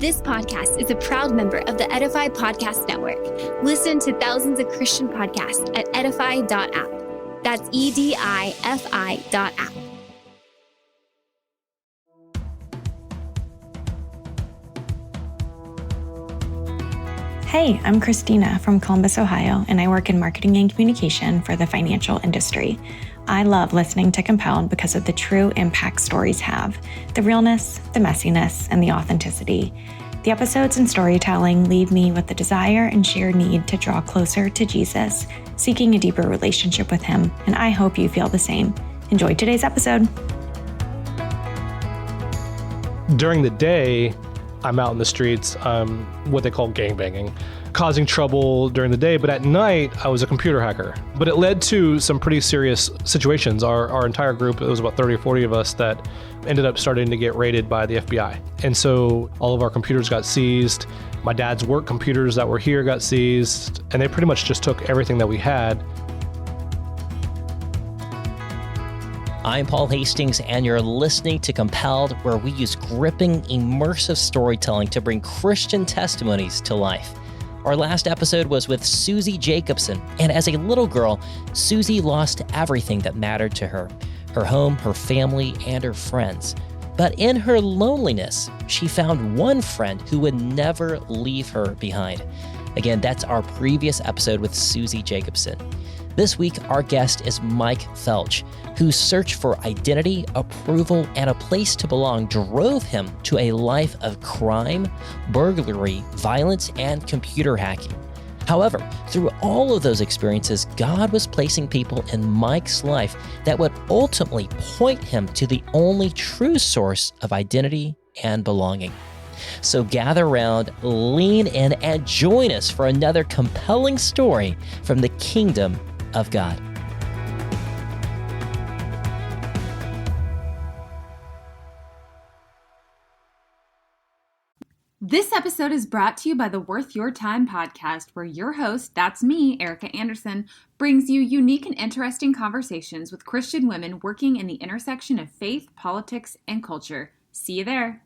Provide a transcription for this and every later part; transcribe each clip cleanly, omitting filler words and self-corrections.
This podcast is a proud member of the Edify Podcast Network. Listen to thousands of Christian podcasts at edify.app. That's EDIFI.app. Hey, I'm Christina from Columbus, Ohio, and I work in marketing and communication for the financial industry. I love listening to Compelled because of the true impact stories have, the realness, the messiness, and the authenticity. The episodes and storytelling leave me with the desire and sheer need to draw closer to Jesus, seeking a deeper relationship with him, and I hope you feel the same. Enjoy today's episode. During the day, I'm out in the streets, what they call gangbanging, causing trouble during the day, but at night, I was a computer hacker. But it led to some pretty serious situations. Our entire group, it was about 30 or 40 of us that ended up starting to get raided by the FBI. And so all of our computers got seized. My dad's work computers that were here got seized, and they pretty much just took everything that we had. I'm Paul Hastings, and you're listening to Compelled, where we use gripping, immersive storytelling to bring Christian testimonies to life. Our last episode was with Susie Jacobson, and as a little girl, Susie lost everything that mattered to her: her home, her family, and her friends. But in her loneliness, she found one friend who would never leave her behind. Again, that's our previous episode with Susie Jacobson. This week, our guest is Mike Felch, whose search for identity, approval, and a place to belong drove him to a life of crime, burglary, violence, and computer hacking. However, through all of those experiences, God was placing people in Mike's life that would ultimately point him to the only true source of identity and belonging. So gather around, lean in, and join us for another compelling story from the kingdom of God. This episode is brought to you by the Worth Your Time podcast, where your host, that's me, Erica Anderson, brings you unique and interesting conversations with Christian women working in the intersection of faith, politics, and culture. See you there.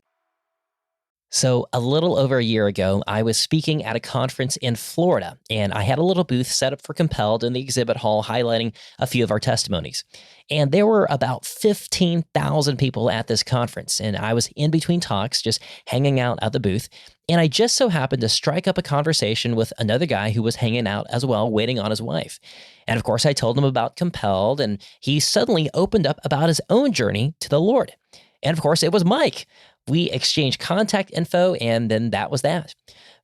So a little over a year ago, I was speaking at a conference in Florida, and I had a little booth set up for Compelled in the exhibit hall highlighting a few of our testimonies. And there were about 15,000 people at this conference, and I was in between talks, just hanging out at the booth, and I just so happened to strike up a conversation with another guy who was hanging out as well, waiting on his wife. And of course, I told him about Compelled, and he suddenly opened up about his own journey to the Lord. And of course, it was Mike. We exchanged contact info, and then that was that.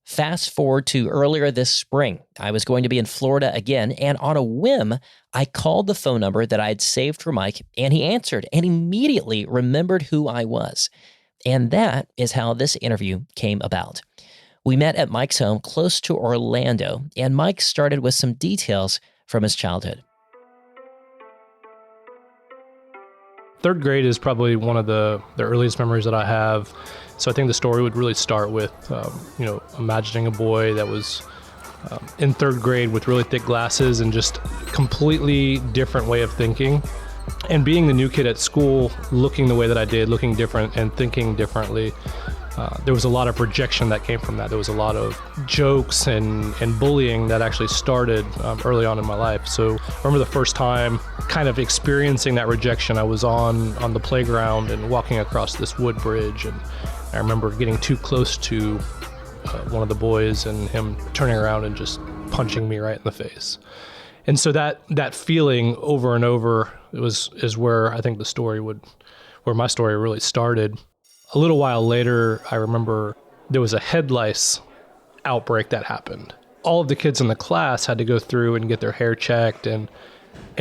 Fast forward to earlier this spring. I was going to be in Florida again, and on a whim, I called the phone number that I had saved for Mike, and he answered and immediately remembered who I was. And that is how this interview came about. We met at Mike's home close to Orlando, and Mike started with some details from his childhood. Third grade is probably one of the earliest memories that I have. So I think the story would really start with, imagining a boy that was in third grade with really thick glasses and just completely different way of thinking. And being the new kid at school, looking the way that I did, looking different and thinking differently, there was a lot of rejection that came from that. There was a lot of jokes and bullying that actually started early on in my life. So I remember the first time kind of experiencing that rejection. I was on the playground and walking across this wood bridge, and I remember getting too close to one of the boys and him turning around and just punching me right in the face. And so that feeling over and over is where I think where my story really started. A little while later, I remember there was a head lice outbreak that happened. All of the kids in the class had to go through and get their hair checked, and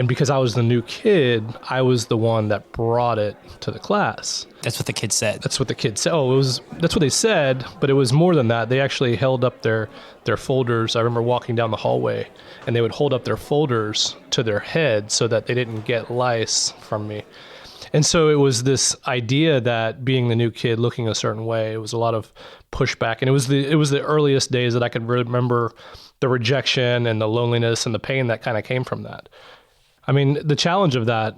because I was the new kid, I was the one that brought it to the class. That's what the kids said. That's what the kids said. That's what they said, but it was more than that. They actually held up their folders. I remember walking down the hallway, and they would hold up their folders to their head so that they didn't get lice from me. And so it was this idea that being the new kid, looking a certain way, it was a lot of pushback. And it was the earliest days that I could remember the rejection and the loneliness and the pain that kind of came from that. I mean, the challenge of that,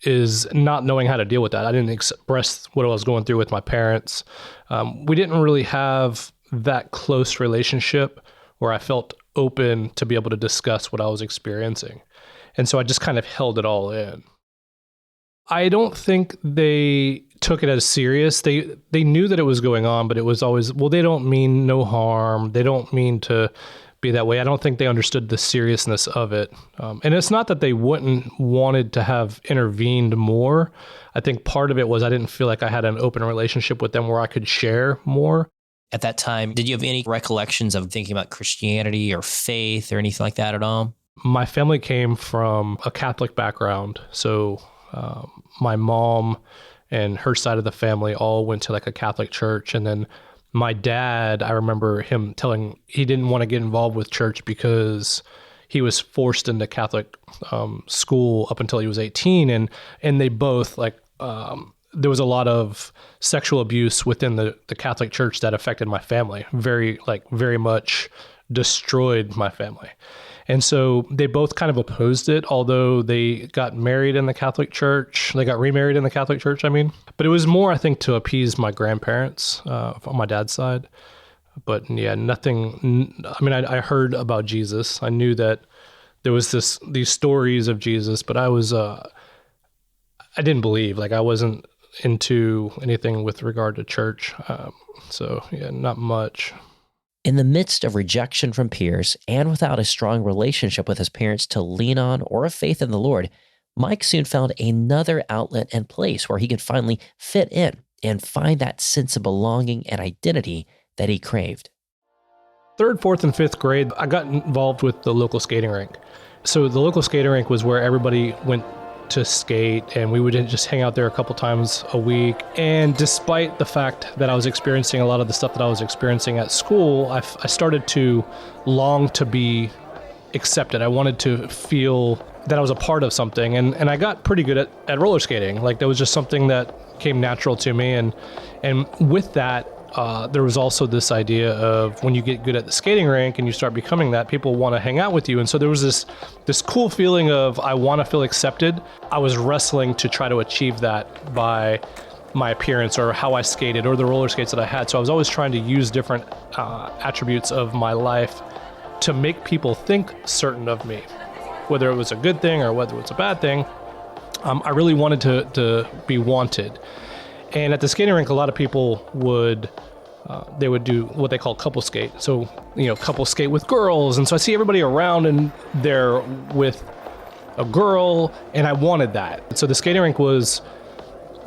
is not knowing how to deal with that. I didn't express what I was going through with my parents. We didn't really have that close relationship where I felt open to be able to discuss what I was experiencing. And so I just kind of held it all in. I don't think they took it as serious. They knew that it was going on, but it was always, well, they don't mean no harm. They don't mean to be that way. I don't think they understood the seriousness of it. And it's not that they wouldn't wanted to have intervened more. I think part of it was I didn't feel like I had an open relationship with them where I could share more. At that time, did you have any recollections of thinking about Christianity or faith or anything like that at all? My family came from a Catholic background. So my mom and her side of the family all went to like a Catholic church. And then my dad, I remember him telling he didn't want to get involved with church because he was forced into Catholic school up until he was 18. And they both there was a lot of sexual abuse within the Catholic church that affected my family, very much destroyed my family. And so they both kind of opposed it, although they got married in the Catholic church. They got remarried in the Catholic church, I mean. But it was more, I think, to appease my grandparents on my dad's side. But yeah, nothing. I mean, I heard about Jesus. I knew that there was these stories of Jesus, but I didn't believe. Like, I wasn't into anything with regard to church. So yeah, not much. In the midst of rejection from peers and without a strong relationship with his parents to lean on or a faith in the Lord, Mike soon found another outlet and place where he could finally fit in and find that sense of belonging and identity that he craved. 3rd, 4th, and 5th grade, I got involved with the local skating rink. So the local skating rink was where everybody went to skate, and we would just hang out there a couple times a week. And despite the fact that I was experiencing a lot of the stuff that I was experiencing at school, I started to long to be accepted. I wanted to feel that I was a part of something, and I got pretty good at roller skating. Like, that was just something that came natural to me, and with that, there was also this idea of when you get good at the skating rink and you start becoming that, people want to hang out with you. And so there was this cool feeling of, I want to feel accepted. I was wrestling to try to achieve that by my appearance or how I skated or the roller skates that I had. So I was always trying to use different attributes of my life to make people think certain of me, whether it was a good thing or whether it was a bad thing. I really wanted to be wanted. And at the skating rink, a lot of people would do what they call couple skate. So, couple skate with girls. And so I see everybody around and they're with a girl, and I wanted that. So the skating rink was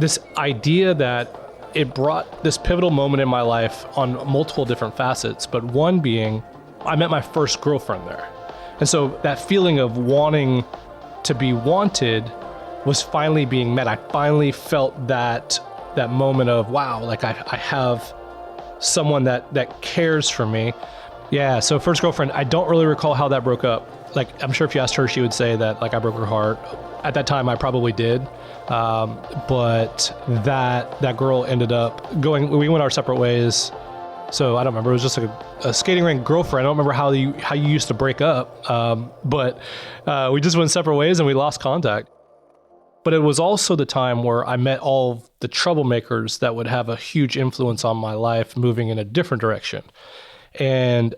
this idea that it brought this pivotal moment in my life on multiple different facets, but one being I met my first girlfriend there. And so that feeling of wanting to be wanted was finally being met. I finally felt that moment of, wow, like I have someone that cares for me. Yeah, so first girlfriend, I don't really recall how that broke up. Like, I'm sure if you asked her, she would say that, like, I broke her heart. At that time, I probably did. But that girl ended up we went our separate ways. So I don't remember. It was just like a skating rink girlfriend. I don't remember how you used to break up. But we just went separate ways and we lost contact. But it was also the time where I met all the troublemakers that would have a huge influence on my life moving in a different direction. And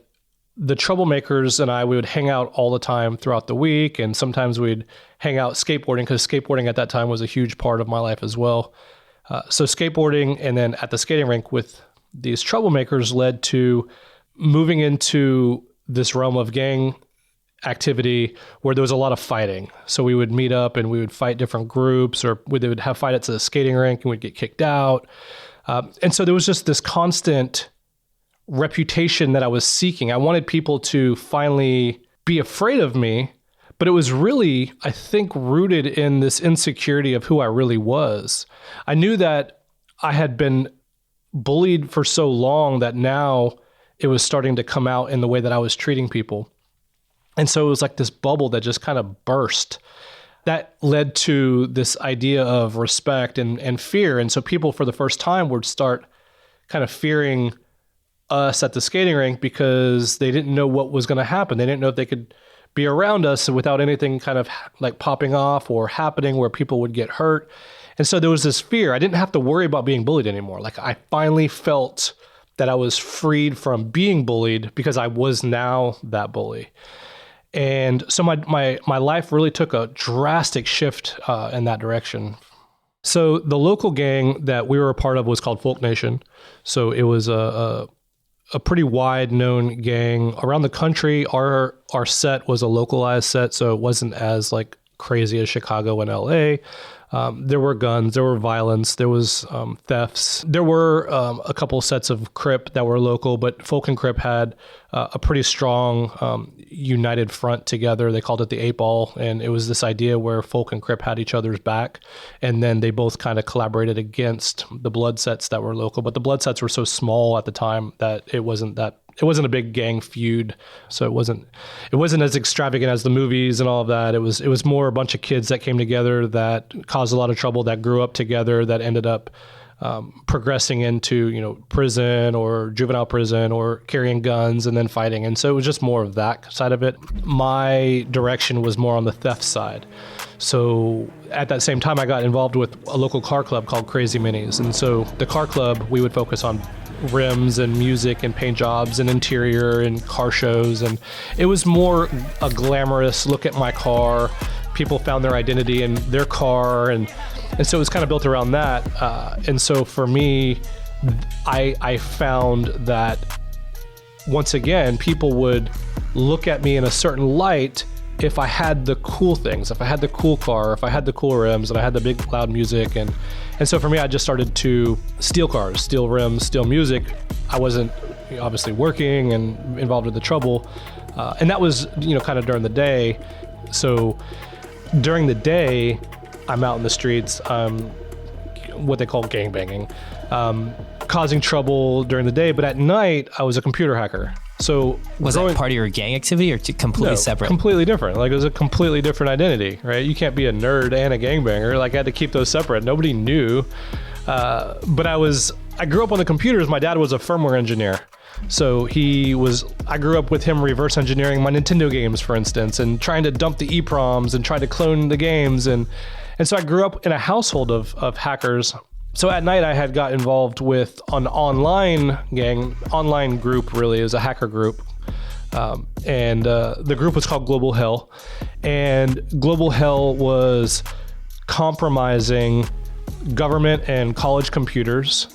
the troublemakers and we would hang out all the time throughout the week. And sometimes we'd hang out skateboarding, because skateboarding at that time was a huge part of my life as well. So skateboarding and then at the skating rink with these troublemakers led to moving into this realm of gang activity where there was a lot of fighting. So we would meet up and we would fight different groups, or they would have fight at the skating rink and we'd get kicked out. And so there was just this constant reputation that I was seeking. I wanted people to finally be afraid of me, but it was really, I think, rooted in this insecurity of who I really was. I knew that I had been bullied for so long that now it was starting to come out in the way that I was treating people. And so it was like this bubble that just kind of burst. That led to this idea of respect and fear. And so people for the first time would start kind of fearing us at the skating rink because they didn't know what was going to happen. They didn't know if they could be around us without anything kind of like popping off or happening where people would get hurt. And so there was this fear. I didn't have to worry about being bullied anymore. Like I finally felt that I was freed from being bullied because I was now that bully. And so my life really took a drastic shift in that direction. So the local gang that we were a part of was called Felch Nation. So it was a pretty wide known gang around the country. Our set was a localized set, so it wasn't as like crazy as Chicago and LA. There were guns, there were violence, there was thefts. There were a couple sets of Crip that were local, but Felch and Crip had a pretty strong united front together. They called it the 8-Ball, and it was this idea where Felch and Crip had each other's back, and then they both kind of collaborated against the blood sets that were local. But the blood sets were so small at the time that it wasn't a big gang feud, so it wasn't as extravagant as the movies and all of that. It was more a bunch of kids that came together that caused a lot of trouble, that grew up together, that ended up progressing into prison or juvenile prison or carrying guns and then fighting. And so it was just more of that side of it. My direction was more on the theft side. So at that same time, I got involved with a local car club called Crazy Minis. And so the car club, we would focus on rims and music and paint jobs and interior and car shows. And it was more a glamorous look at my car. People found their identity in their car. And so it was kind of built around that. And so for me, I found that once again, people would look at me in a certain light if I had the cool things, if I had the cool car, if I had the cool rims, and I had the big loud music. And so for me, I just started to steal cars, steal rims, steal music. I wasn't obviously working and involved in the trouble. And that was, kind of during the day. So during the day, I'm out in the streets, what they call gangbanging, causing trouble during the day. But at night, I was a computer hacker. So was that part of your gang activity or completely separate? Completely different. Like it was a completely different identity, right? You can't be a nerd and a gangbanger. Like I had to keep those separate. Nobody knew. But I grew up on the computers. My dad was a firmware engineer. So I grew up with him reverse engineering my Nintendo games, for instance, and trying to dump the EEPROMs and try to clone the games. And so I grew up in a household of hackers. So at night I had got involved with an online group, really. It was a hacker group. And the group was called Global Hell. And Global Hell was compromising government and college computers,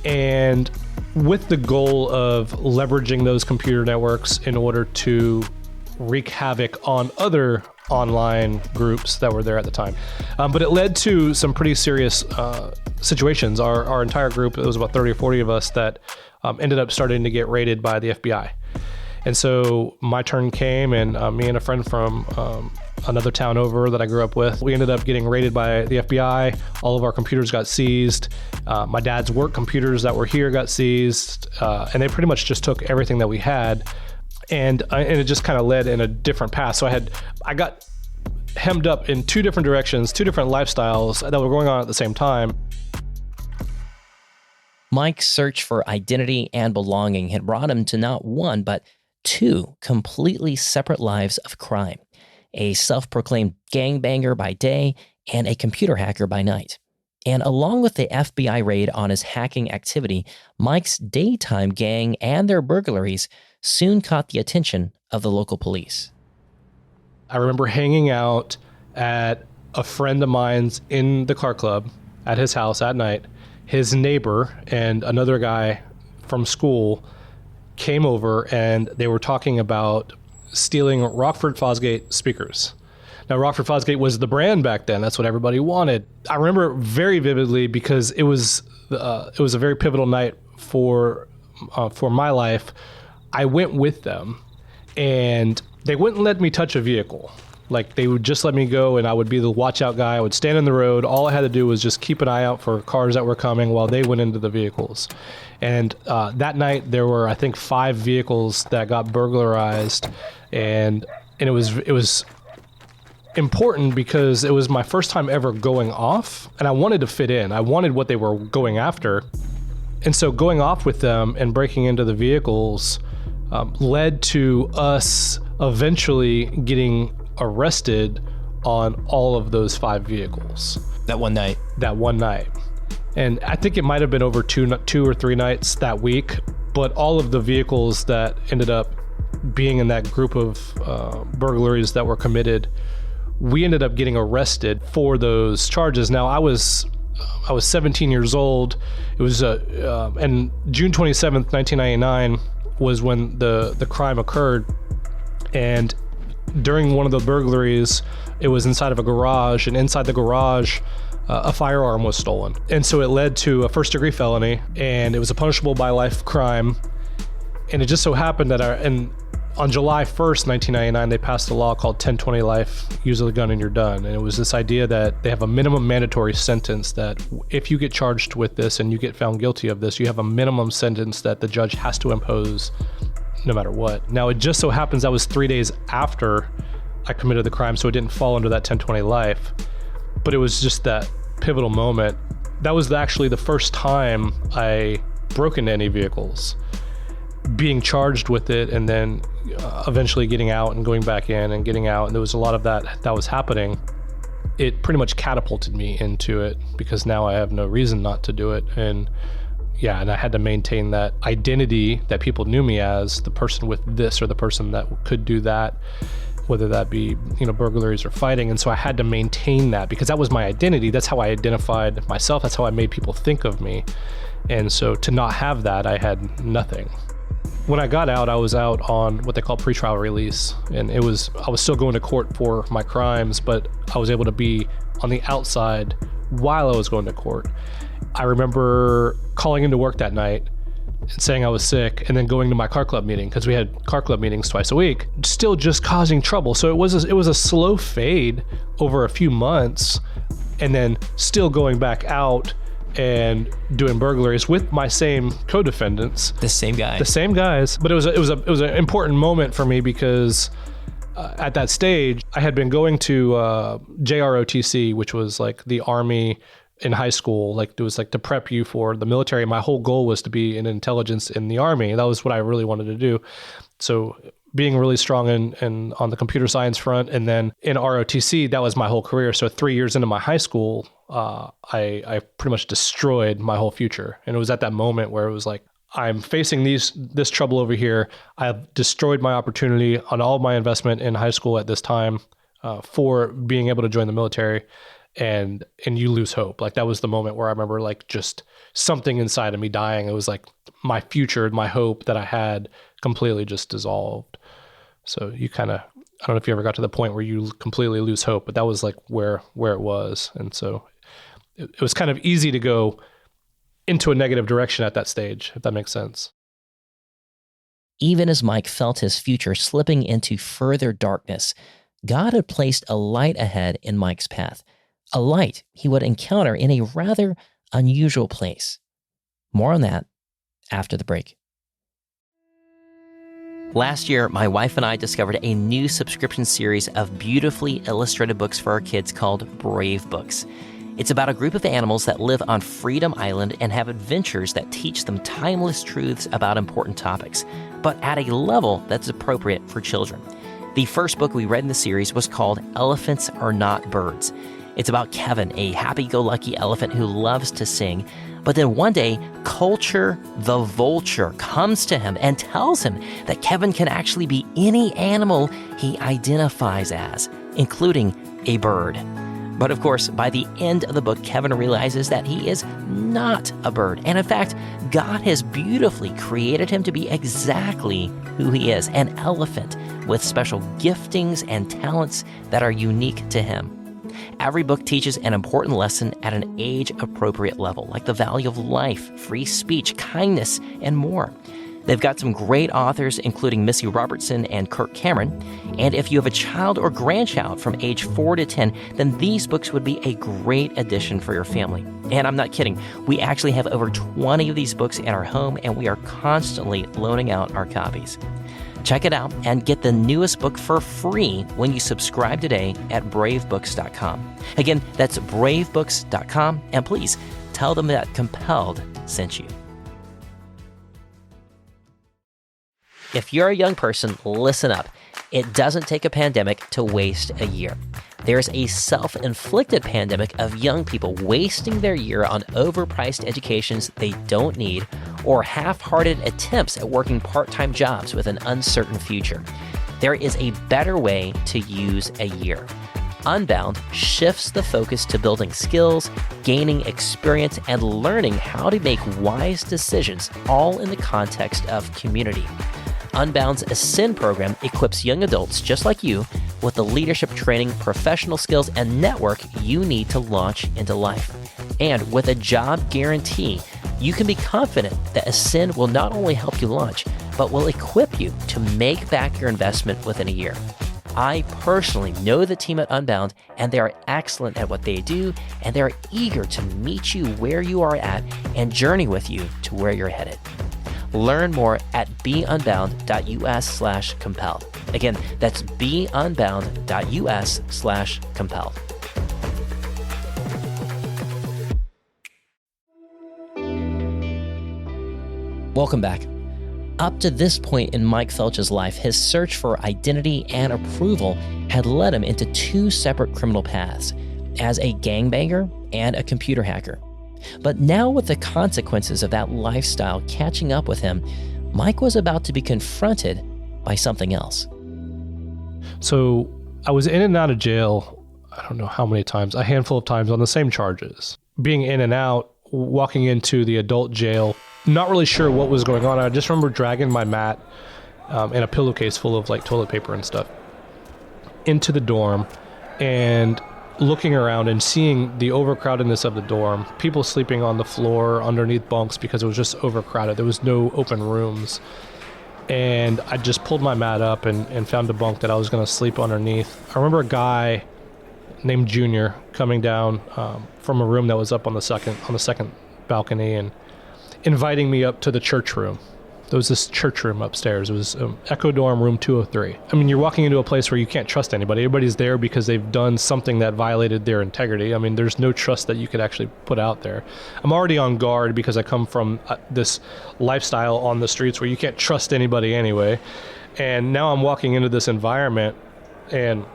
and with the goal of leveraging those computer networks in order to wreak havoc on other online groups that were there at the time. But it led to some pretty serious situations. Our entire group, it was about 30 or 40 of us, that ended up starting to get raided by the FBI. And so my turn came, and me and a friend from another town over that I grew up with, we ended up getting raided by the FBI. All of our computers got seized. My dad's work computers that were here got seized. And they pretty much just took everything that we had. And it just kind of led in a different path. So I got hemmed up in two different directions, two different lifestyles that were going on at the same time. Mike's search for identity and belonging had brought him to not one, but two completely separate lives of crime. A self-proclaimed gangbanger by day and a computer hacker by night. And along with the FBI raid on his hacking activity, Mike's daytime gang and their burglaries soon caught the attention of the local police. I remember hanging out at a friend of mine's in the car club at his house at night. His neighbor and another guy from school came over, and they were talking about stealing Rockford Fosgate speakers. Now, Rockford Fosgate was the brand back then. That's what everybody wanted. I remember very vividly because it was a very pivotal night for my life. I went with them, and they wouldn't let me touch a vehicle. Like, they would just let me go, and I would be the watch out guy. I would stand in the road. All I had to do was just keep an eye out for cars that were coming while they went into the vehicles. And that night there were, I think, 5 vehicles that got burglarized, and it was important because it was my first time ever going off, and I wanted to fit in. I wanted what they were going after. And so going off with them and breaking into the vehicles led to us eventually getting arrested on all of those 5 vehicles. That one night. And I think it might have been over two or 3 nights that week, but all of the vehicles that ended up being in that group of burglaries that were committed, we ended up getting arrested for those charges. Now, I was 17 years old. It was and June 27th, 1999 was when the crime occurred. And during one of the burglaries, it was inside of a garage, and inside the garage, a firearm was stolen. And so it led to a first-degree felony, and it was a punishable by life crime. And it just so happened that on July 1st, 1999, they passed a law called 1020 life, use a gun and you're done. And it was this idea that they have a minimum mandatory sentence that if you get charged with this and you get found guilty of this, you have a minimum sentence that the judge has to impose no matter what. Now, it just so happens that was 3 days after I committed the crime, so it didn't fall under that 1020 life. But it was just that pivotal moment. That was actually the first time I broke into any vehicles. Being charged with it and then eventually getting out and going back in and getting out, and there was a lot of that was happening. It pretty much catapulted me into it because now I have no reason not to do it. And I had to maintain that identity that people knew me as, the person with this or the person that could do that, whether that be, burglaries or fighting. And so I had to maintain that because that was my identity. That's how I identified myself. That's how I made people think of me. And so to not have that, I had nothing. When I got out, I was out on what they call pretrial release. And I was still going to court for my crimes, but I was able to be on the outside while I was going to court. I remember calling into work that night and saying I was sick, and then going to my car club meeting, because we had car club meetings twice a week, still just causing trouble. So it was a slow fade over a few months, and then still going back out and doing burglaries with my same co-defendants. The same guys. But it was an important moment for me because at that stage, I had been going to JROTC, which was like the Army in high school. Like, it was like to prep you for the military. My whole goal was to be in intelligence in the Army. That was what I really wanted to do. So being really strong in on the computer science front, and then in ROTC, that was my whole career. So 3 years into my high school, I pretty much destroyed my whole future. And it was at that moment where it was like, I'm facing this trouble over here. I've destroyed my opportunity on all of my investment in high school at this time for being able to join the military. And you lose hope. Like, that was the moment where I remember like just something inside of me dying. It was like my future, my hope that I had completely just dissolved. So I don't know if you ever got to the point where you completely lose hope, but that was like where it was. And so it was kind of easy to go into a negative direction at that stage, if that makes sense. Even as Mike felt his future slipping into further darkness, God had placed a light ahead in Mike's path. A light he would encounter in a rather unusual place. More on that after the break. Last year, my wife and I discovered a new subscription series of beautifully illustrated books for our kids called Brave Books. It's about a group of animals that live on Freedom Island and have adventures that teach them timeless truths about important topics, but at a level that's appropriate for children. The first book we read in the series was called Elephants Are Not Birds. It's about Kevin, a happy-go-lucky elephant who loves to sing. But then one day, Culture the vulture comes to him and tells him that Kevin can actually be any animal he identifies as, including a bird. But of course, by the end of the book, Kevin realizes that he is not a bird. And in fact, God has beautifully created him to be exactly who he is, an elephant with special giftings and talents that are unique to him. Every book teaches an important lesson at an age-appropriate level, like the value of life, free speech, kindness, and more. They've got some great authors, including Missy Robertson and Kirk Cameron. And if you have a child or grandchild from age 4 to 10, then these books would be a great addition for your family. And I'm not kidding. We actually have over 20 of these books in our home, and we are constantly loaning out our copies. Check it out and get the newest book for free when you subscribe today at bravebooks.com. Again, that's bravebooks.com, and please tell them that Compelled sent you. If you're a young person, listen up. It doesn't take a pandemic to waste a year. There's a self-inflicted pandemic of young people wasting their year on overpriced educations they don't need or half-hearted attempts at working part-time jobs with an uncertain future. There is a better way to use a year. Unbound shifts the focus to building skills, gaining experience, and learning how to make wise decisions, all in the context of community. Unbound's Ascend program equips young adults just like you with the leadership training, professional skills, and network you need to launch into life. And with a job guarantee, you can be confident that Ascend will not only help you launch, but will equip you to make back your investment within a year. I personally know the team at Unbound, and they are excellent at what they do, and they're eager to meet you where you are at and journey with you to where you're headed. Learn more at beunbound.us/compelled. Again, that's beunbound.us/compelled. Welcome back. Up to this point in Mike Felch's life, his search for identity and approval had led him into two separate criminal paths, as a gangbanger and a computer hacker. But now with the consequences of that lifestyle catching up with him, Mike was about to be confronted by something else. So I was in and out of jail, I don't know how many times, a handful of times on the same charges. Being in and out, walking into the adult jail, not really sure what was going on. I just remember dragging my mat and a pillowcase full of like toilet paper and stuff into the dorm and looking around and seeing the overcrowdedness of the dorm, people sleeping on the floor underneath bunks because it was just overcrowded. There was no open rooms. And I just pulled my mat up and found a bunk that I was going to sleep underneath. I remember a guy named Junior coming down from a room that was up on the second balcony and inviting me up to the church room. There was this church room upstairs. It was Echo Dorm room 203. I mean, you're walking into a place where you can't trust anybody. Everybody's there because they've done something that violated their integrity. I mean, there's no trust that you could actually put out there. I'm already on guard because I come from this lifestyle on the streets where you can't trust anybody anyway. And now I'm walking into this environment and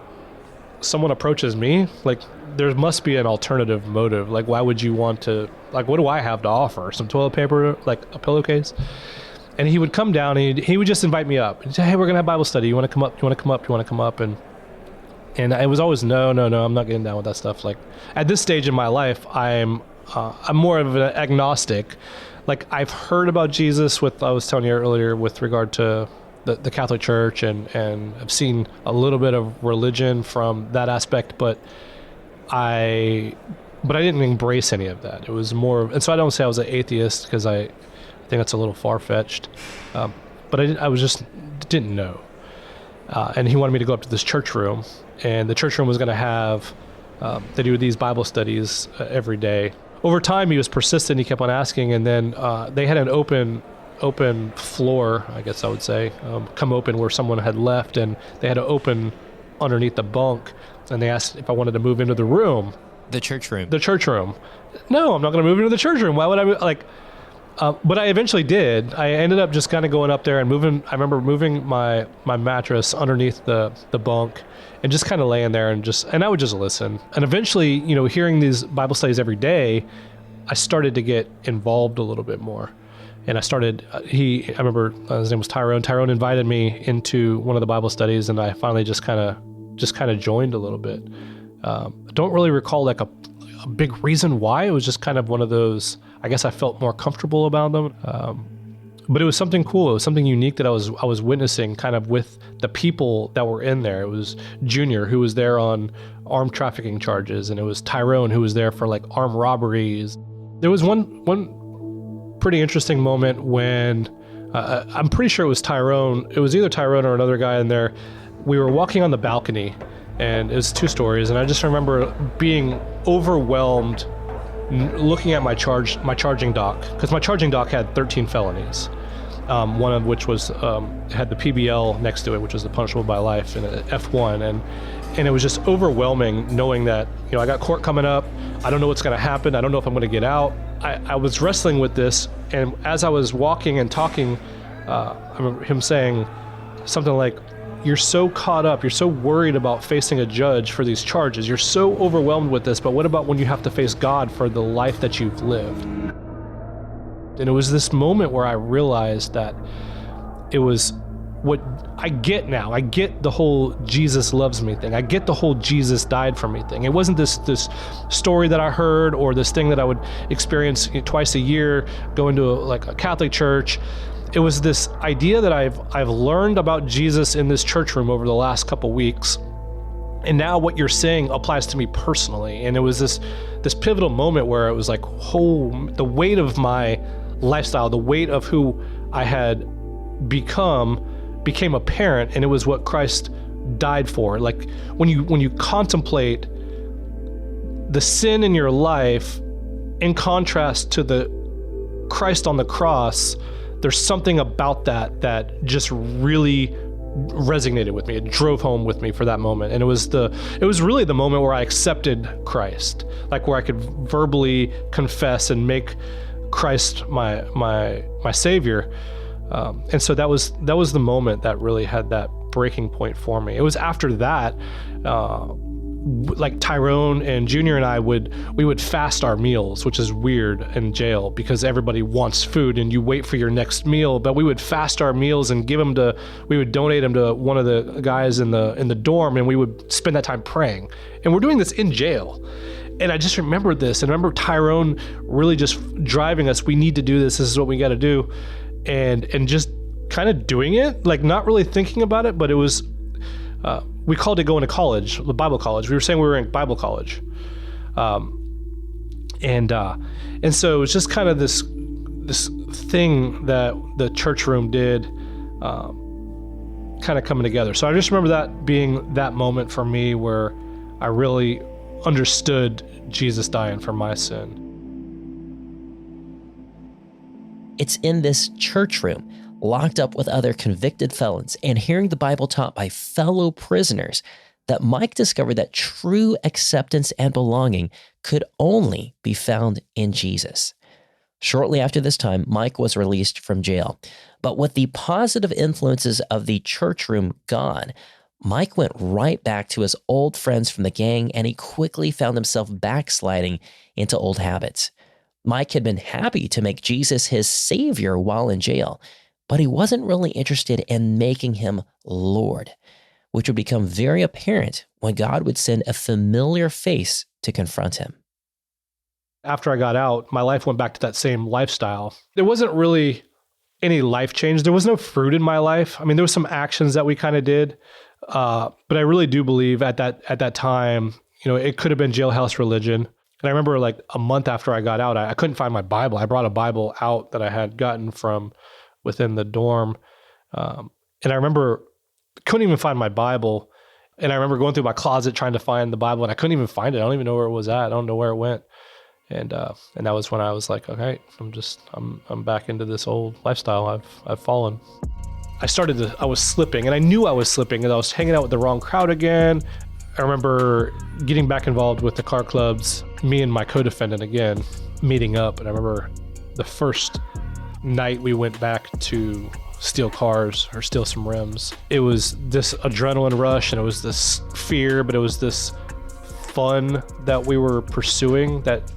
someone approaches me, like there must be an alternative motive. Like, why would you want to, like, what do I have to offer? Some toilet paper, like a pillowcase? And he would come down and he would just invite me up. He'd say, hey, we're going to have Bible study. You want to come up? You want to come up? You want to come up? And it was always, no, I'm not getting down with that stuff. Like at this stage in my life, I'm more of an agnostic. Like I've heard about Jesus I was telling you earlier with regard to the Catholic Church and I've seen a little bit of religion from that aspect, but I didn't embrace any of that. It was more, and so I don't say I was an atheist because I think that's a little far-fetched, but I was just didn't know. And he wanted me to go up to this church room, and the church room was going to have, they do these Bible studies every day. Over time, he was persistent. He kept on asking, and then they had an open floor, I guess I would say, come open where someone had left, and they had to open underneath the bunk, and they asked if I wanted to move into the room. The church room. No, I'm not going to move into the church room. Why would I, but I eventually did. I ended up just kind of going up there and moving. I remember moving my mattress underneath the bunk and just kind of laying there and I would just listen. And eventually, hearing these Bible studies every day, I started to get involved a little bit more. And I started, I remember his name was Tyrone. Tyrone invited me into one of the Bible studies, and I finally just kind of joined a little bit. I don't really recall like a big reason why. It was just kind of one of those, I guess I felt more comfortable about them. But it was something cool. It was something unique that I was witnessing kind of with the people that were in there. It was Junior, who was there on armed trafficking charges, and it was Tyrone, who was there for like armed robberies. There was one pretty interesting moment when I'm pretty sure it was Tyrone. It was either Tyrone or another guy in there. We were walking on the balcony, and it was 2 stories, and I just remember being overwhelmed looking at my charging dock, because my charging dock had 13 felonies, one of which was had the PBL next to it, which was the punishable by life, and an F1, and it was just overwhelming knowing that I got court coming up. I don't know what's going to happen. I don't know if I'm going to get out. I was wrestling with this, and as I was walking and talking, I remember him saying something like, you're so caught up, you're so worried about facing a judge for these charges, you're so overwhelmed with this, but what about when you have to face God for the life that you've lived? And it was this moment where I realized that it was what I get now. I get the whole Jesus loves me thing. I get the whole Jesus died for me thing. It wasn't this story that I heard or this thing that I would experience twice a year, going to a Catholic church. It was this idea that I've learned about Jesus in this church room over the last couple weeks. And now what you're saying applies to me personally. And it was this pivotal moment where it was like, the weight of my lifestyle, the weight of who I had became apparent, and it was what Christ died for. Like when you contemplate the sin in your life in contrast to the Christ on the cross, there's something about that just really resonated with me. It drove home with me for that moment. And it was really the moment where I accepted Christ, like where I could verbally confess and make Christ my Savior. And so that was the moment that really had that breaking point for me. It was after that, like Tyrone and Junior and I we would fast our meals, which is weird in jail because everybody wants food and you wait for your next meal. But we would fast our meals and we would donate them to one of the guys in the dorm, and we would spend that time praying. And we're doing this in jail. And I just remembered this, and I remember Tyrone really just driving us. We need to do this. This is what we got to do. And just kind of doing it, like not really thinking about it, but it was, we called it going to college, Bible college. We were saying we were in Bible college. And so it was just kind of this thing that the church room did, kind of coming together. So I just remember that being that moment for me where I really understood Jesus dying for my sin. It's in this church room, locked up with other convicted felons and hearing the Bible taught by fellow prisoners, that Mike discovered that true acceptance and belonging could only be found in Jesus. Shortly after this time, Mike was released from jail. But with the positive influences of the church room gone, Mike went right back to his old friends from the gang, and he quickly found himself backsliding into old habits. Mike had been happy to make Jesus his savior while in jail, but he wasn't really interested in making him Lord, which would become very apparent when God would send a familiar face to confront him. After I got out, my life went back to that same lifestyle. There wasn't really any life change. There was no fruit in my life. I mean, there was some actions that we kind of did, but I really do believe at that time, it could have been jailhouse religion. And I remember like a month after I got out, I couldn't find my Bible. I brought a Bible out that I had gotten from within the dorm. And I remember couldn't even find my Bible. And I remember going through my closet trying to find the Bible, and I couldn't even find it. I don't even know where it was at. I don't know where it went. And that was when I was like, okay, I'm back into this old lifestyle. I've fallen. I was slipping, and I knew I was slipping, and I was hanging out with the wrong crowd again. I remember getting back involved with the car clubs, me and my co-defendant again, meeting up. And I remember the first night we went back to steal cars or steal some rims. It was this adrenaline rush, and it was this fear, but it was this fun that we were pursuing that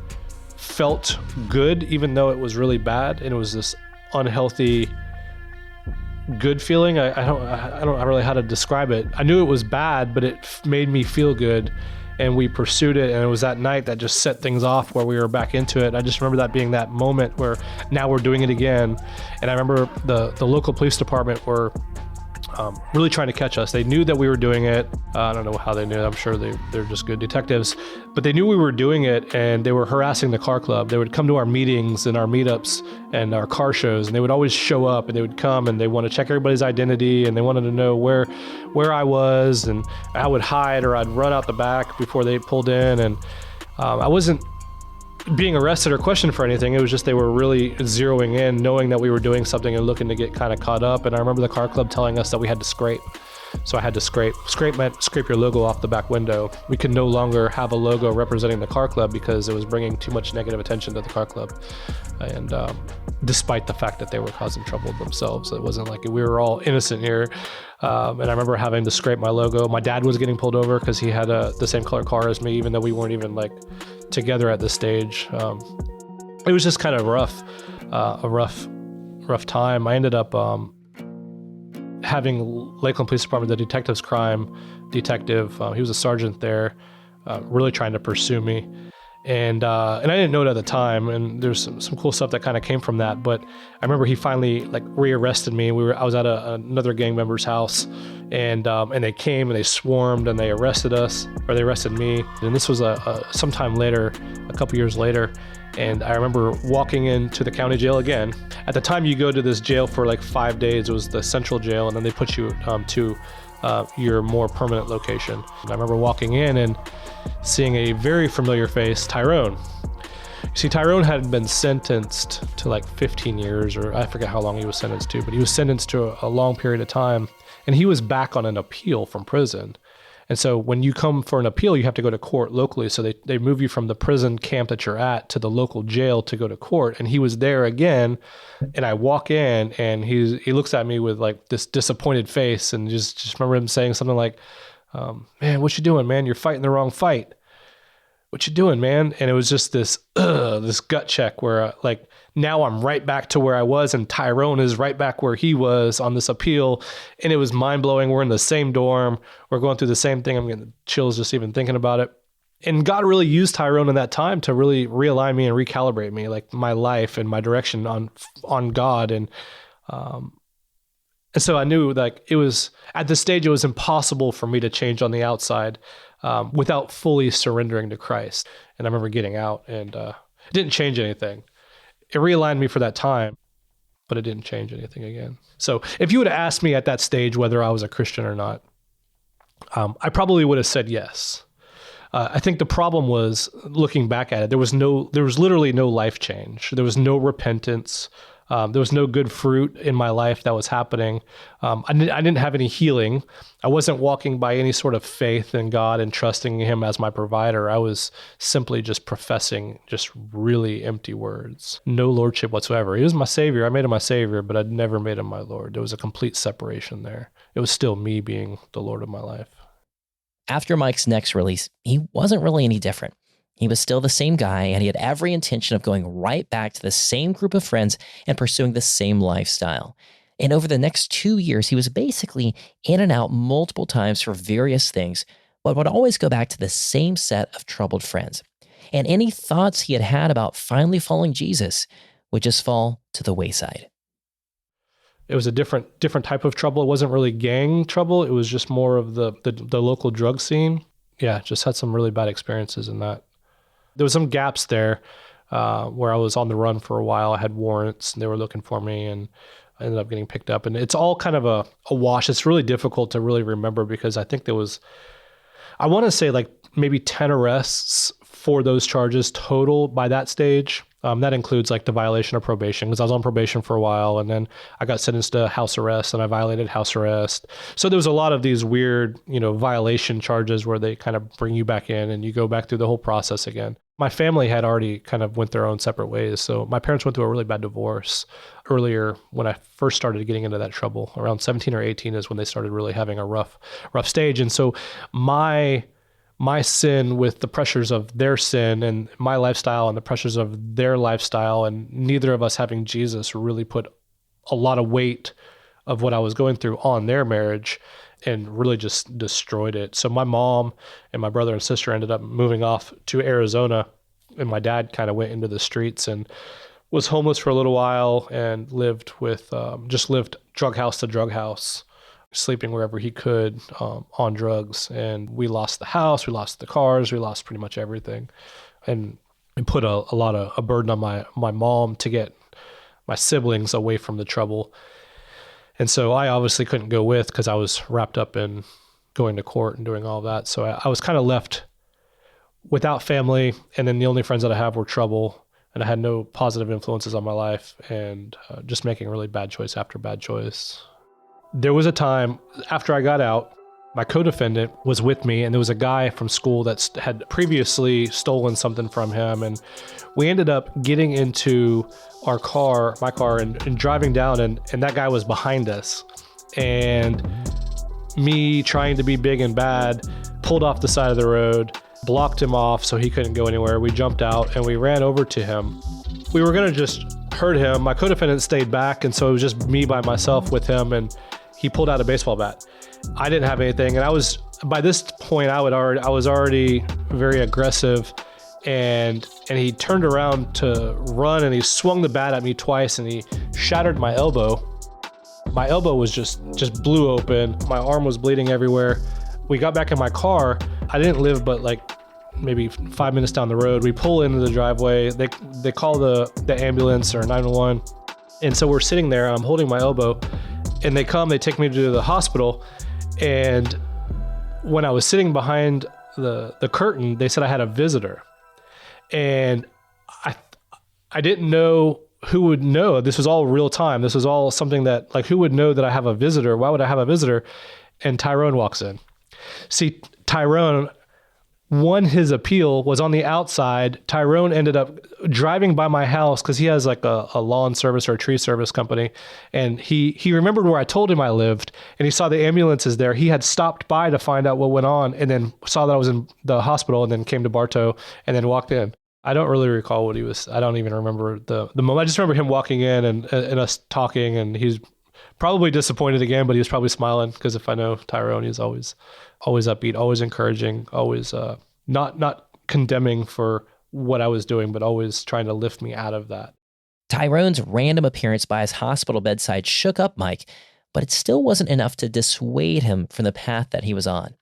felt good, even though it was really bad. And it was this unhealthy, good feeling. I don't know really how to describe it. I knew it was bad, but it made me feel good, and we pursued it. And it was that night that just set things off where we were back into it. I just remember that being that moment where now we're doing it again. And I remember the local police department were really trying to catch us. They knew that we were doing it. I don't know how they knew. I'm sure they're just good detectives, but they knew we were doing it, and they were harassing the car club. They would come to our meetings and our meetups and our car shows, and they would always show up, and they would come, and they want to check everybody's identity, and they wanted to know where I was, and I would hide or I'd run out the back before they pulled in. And I wasn't being arrested or questioned for anything. It was just they were really zeroing in, knowing that we were doing something and looking to get kind of caught up. And I remember the car club telling us that we had to scrape. So I had to scrape your logo off the back window. We could no longer have a logo representing the car club because it was bringing too much negative attention to the car club. And despite the fact that they were causing trouble themselves, it wasn't like we were all innocent here. And I remember having to scrape my logo. My dad was getting pulled over because he had the same color car as me, even though we weren't even like together at this stage. It was just kind of a rough time. I ended up having Lakeland Police Department, the detectives crime detective. He was a sergeant there, really trying to pursue me. And I didn't know it at the time, and there's some cool stuff that kind of came from that. But I remember he finally like rearrested me. I was at another gang member's house, and they came and they swarmed and they arrested us, or they arrested me. And this was sometime later, a couple years later. And I remember walking into the county jail again. At the time, you go to this jail for like 5 days. It was the central jail, and then they put you to your more permanent location. And I remember walking in and seeing a very familiar face, Tyrone. You see, Tyrone had been sentenced to like 15 years, or I forget how long he was sentenced to, but he was sentenced to a long period of time. And he was back on an appeal from prison. And so when you come for an appeal, you have to go to court locally. So they move you from the prison camp that you're at to the local jail to go to court. And he was there again. And I walk in and he looks at me with like this disappointed face, and just remember him saying something like, man, what you doing, man? You're fighting the wrong fight. What you doing, man? And it was just this gut check where like, now I'm right back to where I was, and Tyrone is right back where he was on this appeal. And it was mind blowing. We're in the same dorm. We're going through the same thing. I'm getting chills just even thinking about it. And God really used Tyrone in that time to really realign me and recalibrate me, like my life and my direction on God. And so I knew like it was at this stage, it was impossible for me to change on the outside without fully surrendering to Christ. And I remember getting out, and it didn't change anything. It realigned me for that time, but it didn't change anything again. So if you would have asked me at that stage whether I was a Christian or not, I probably would have said yes. I think the problem was, looking back at it, there was literally no life change. There was no repentance. There was no good fruit in my life that was happening. I didn't have any healing. I wasn't walking by any sort of faith in God and trusting Him as my provider. I was simply just professing just really empty words. No lordship whatsoever. He was my Savior. I made Him my Savior, but I'd never made Him my Lord. There was a complete separation there. It was still me being the Lord of my life. After Mike's next release, he wasn't really any different. He was still the same guy, and he had every intention of going right back to the same group of friends and pursuing the same lifestyle. And over the next 2 years, he was basically in and out multiple times for various things, but would always go back to the same set of troubled friends. And any thoughts he had had about finally following Jesus would just fall to the wayside. It was a different type of trouble. It wasn't really gang trouble. It was just more of the local drug scene. Yeah, just had some really bad experiences in that. There was some gaps there where I was on the run for a while. I had warrants, and they were looking for me, and I ended up getting picked up. And it's all kind of a wash. It's really difficult to really remember because I think I want to say like maybe 10 arrests for those charges total by that stage. That includes like the violation of probation, because I was on probation for a while, and then I got sentenced to house arrest, and I violated house arrest. So there was a lot of these weird, violation charges where they kind of bring you back in and you go back through the whole process again. My family had already kind of went their own separate ways. So my parents went through a really bad divorce earlier when I first started getting into that trouble. Around 17 or 18 is when they started really having a rough stage. And so my sin with the pressures of their sin, and my lifestyle and the pressures of their lifestyle, and neither of us having Jesus, really put a lot of weight of what I was going through on their marriage and really just destroyed it. So my mom and my brother and sister ended up moving off to Arizona, and my dad kind of went into the streets and was homeless for a little while and lived drug house to drug house, sleeping wherever he could on drugs. And we lost the house, we lost the cars, we lost pretty much everything. And it put a burden on my mom to get my siblings away from the trouble. And so I obviously couldn't go with, because I was wrapped up in going to court and doing all that. So I was kind of left without family. And then the only friends that I have were trouble. And I had no positive influences on my life, and just making really bad choice after bad choice. there was a time after I got out, my co-defendant was with me, and there was a guy from school that had previously stolen something from him. And we ended up getting into my car, and driving down, and that guy was behind us. And me trying to be big and bad, pulled off the side of the road, blocked him off so he couldn't go anywhere. We jumped out and we ran over to him. We were gonna just hurt him. My co-defendant stayed back, and so it was just me by myself with him, and he pulled out a baseball bat. I didn't have anything, and by this point I was already very aggressive, and he turned around to run, and he swung the bat at me twice, and he shattered my elbow. My elbow was just blew open. My arm was bleeding everywhere. We got back in my car. I didn't live but like maybe 5 minutes down the road. We pull into the driveway. They call the ambulance or 911, and so we're sitting there, and I'm holding my elbow, and they take me to the hospital. And when I was sitting behind the curtain, they said I had a visitor. And I didn't know who would know. This was all real time. This was all something that, like, who would know that I have a visitor? Why would I have a visitor? And Tyrone walks in. See, Tyrone won his appeal, was on the outside. Tyrone ended up driving by my house because he has like a lawn service or a tree service company. And he remembered where I told him I lived, and he saw the ambulances there. He had stopped by to find out what went on, and then saw that I was in the hospital, and then came to Bartow and then walked in. I don't really recall what he was. I don't even remember the moment. I just remember him walking in and us talking, and he's probably disappointed again, but he was probably smiling, because if I know Tyrone, he's always upbeat, always encouraging, always not condemning for what I was doing, but always trying to lift me out of that. Tyrone's random appearance by his hospital bedside shook up Mike, but it still wasn't enough to dissuade him from the path that he was on.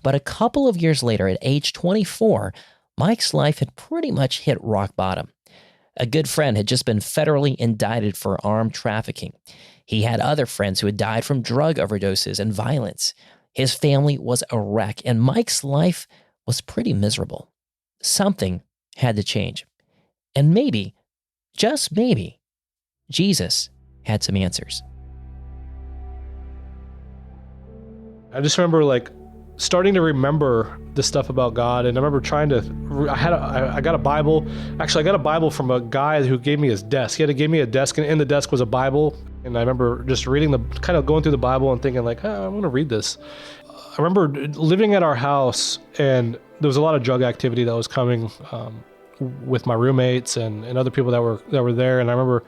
But a couple of years later, at age 24, Mike's life had pretty much hit rock bottom. A good friend had just been federally indicted for armed trafficking. He had other friends who had died from drug overdoses and violence. His family was a wreck, and Mike's life was pretty miserable. Something had to change. And maybe, just maybe, Jesus had some answers. I just remember starting to remember the stuff about God, and I remember I got a Bible. Actually, I got a Bible from a guy who gave me his desk. He gave me a desk, and in the desk was a Bible. And I remember just going through the Bible and thinking I want to read this. I remember living at our house, and there was a lot of drug activity that was coming with my roommates and other people that were there. And I remember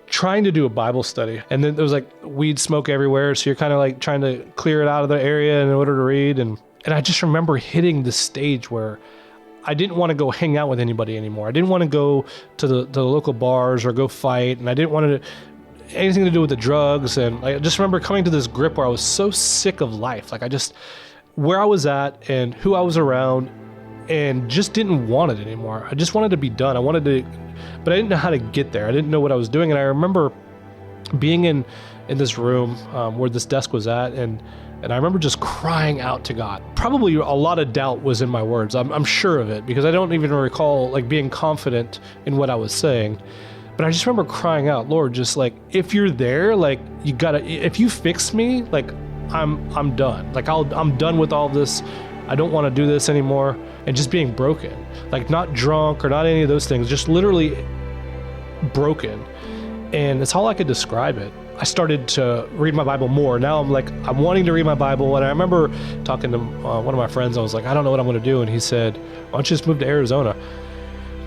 trying to do a Bible study, and then there was weed smoke everywhere. So you're kind of trying to clear it out of the area in order to read. And I just remember hitting the stage where I didn't want to go hang out with anybody anymore. I didn't want to go to the local bars or go fight. And I didn't want to anything to do with the drugs. And I just remember coming to this grip where I was so sick of life. Where I was at and who I was around, and just didn't want it anymore. I just wanted to be done. But I didn't know how to get there. I didn't know what I was doing. And I remember being in this room where this desk was at, and I remember just crying out to God. Probably a lot of doubt was in my words. I'm sure of it, because I don't even recall being confident in what I was saying. But I just remember crying out, Lord, just if you're there, you gotta, if you fix me, I'm done. I'm done with all this. I don't want to do this anymore. And just being broken, not drunk or not any of those things, just literally broken. And that's how I could describe it. I started to read my Bible more. Now I'm wanting to read my Bible. And I remember talking to one of my friends. I was I don't know what I'm going to do. And he said, why don't you just move to Arizona?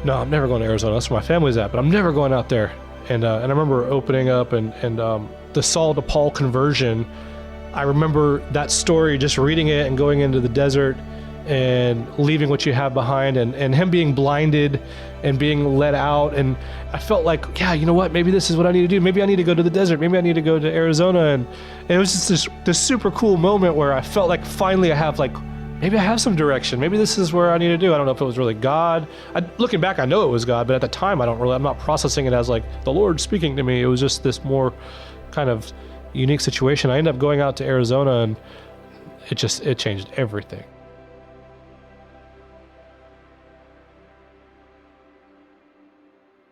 No, I'm never going to Arizona. That's where my family's at, but I'm never going out there. And I remember opening up and the Saul to Paul conversion. I remember that story, just reading it and going into the desert and leaving what you have behind, and him being blinded and being let out. And I felt you know what, maybe this is what I need to do. Maybe I need to go to the desert. Maybe I need to go to Arizona. And it was just this super cool moment where I felt finally I have maybe I have some direction. Maybe this is where I need to do. I don't know if it was really God. Looking back, I know it was God, but at the time I'm not processing it as the Lord speaking to me. It was just this more kind of unique situation. I ended up going out to Arizona, and it changed everything.